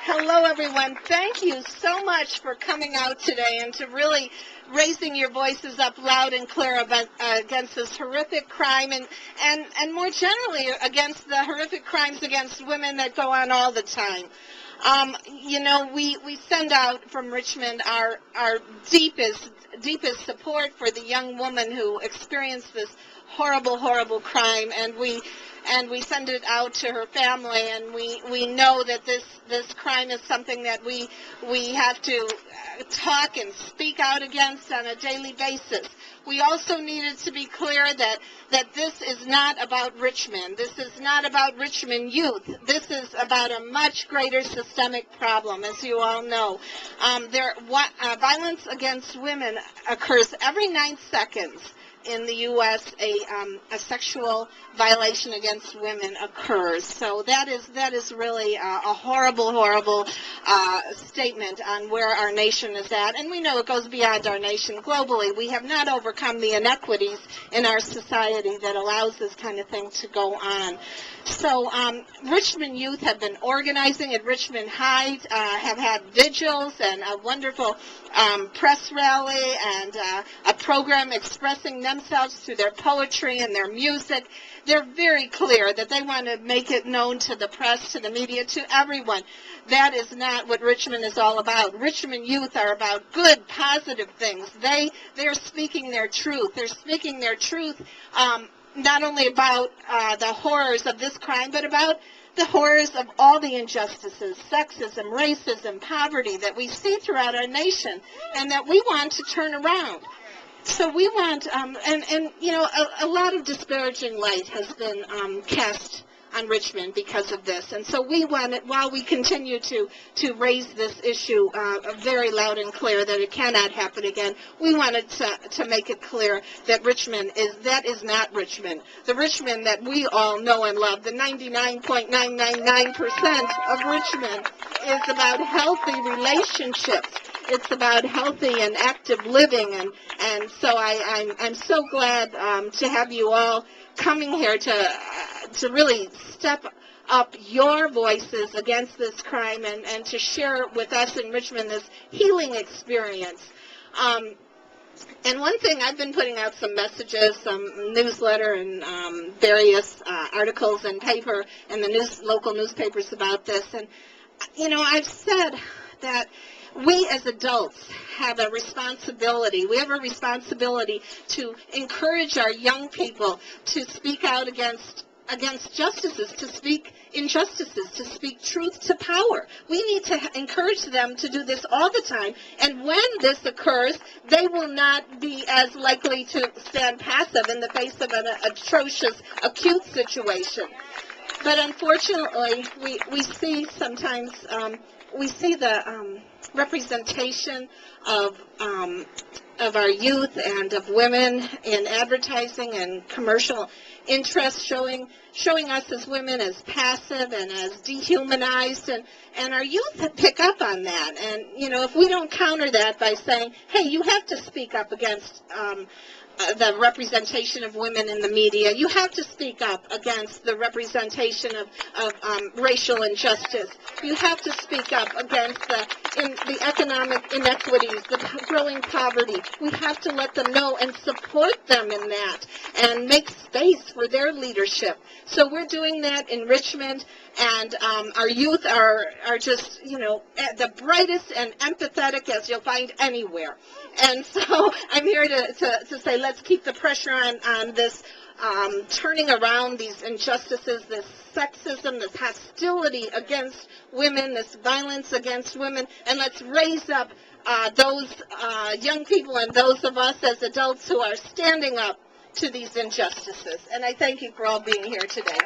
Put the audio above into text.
Hello, everyone. Thank you so much for coming out today and to really raising your voices up loud and clear about, against this horrific crime and more generally against the horrific crimes against women that go on all the time. We send out from Richmond our deepest support for the young woman who experienced this horrible crime, and we send it out to her family, and we know that this crime is something that we have to talk and speak out against on a daily basis. We also needed to be clear that this is not about Richmond. This is not about Richmond youth. This is about a much greater systemic problem, as you all know. Violence against women occurs every 9 seconds. In the U.S., a sexual violation against women occurs. So that is really a horrible statement on where our nation is at. And we know it goes beyond our nation globally. We have not overcome the inequities in our society that allows this kind of thing to go on. So Richmond youth have been organizing at Richmond High, have had vigils and a wonderful press rally and a program expressing themselves through their poetry and their music. They're very clear that they want to make it known to the press, to the media, to everyone. That is not what Richmond is all about. Richmond youth are about good, positive things. They're speaking their truth. They're speaking their truth not only about the horrors of this crime, but about the horrors of all the injustices, sexism, racism, poverty that we see throughout our nation and that we want to turn around. So we want, a lot of disparaging light has been cast on Richmond because of this. And so we want it, while we continue to raise this issue very loud and clear that it cannot happen again, we wanted to make it clear that Richmond is not Richmond. The Richmond that we all know and love, the 99.999% of Richmond, is about healthy relationships. It's about healthy and active living, and so I'm so glad to have you all coming here to really step up your voices against this crime and to share with us in Richmond this healing experience. And one thing, I've been putting out some messages, some newsletter and various articles and paper and the local newspapers about this. And, I've said that we as adults have a responsibility. We have a responsibility to encourage our young people to speak out against justices, to speak injustices, to speak truth to power. We need to encourage them to do this all the time. And when this occurs, they will not be as likely to stand passive in the face of an atrocious, acute situation. But unfortunately, we see sometimes, we see the representation of our youth and of women in advertising and commercial interests showing us as women as passive and as dehumanized, and our youth pick up on that. And if we don't counter that by saying, hey, you have to speak up against the representation of women in the media. You have to speak up against the representation of racial injustice. You have to speak up against the economic inequities, the growing poverty. We have to let them know and support them in that and make space for their leadership. So we're doing that in Richmond, and our youth are just, the brightest and empathetic as you'll find anywhere. And so I'm here to say, let's keep the pressure on this turning around these injustices, this sexism, this hostility against women, this violence against women, and let's raise up those young people and those of us as adults who are standing up to these injustices. And I thank you for all being here today.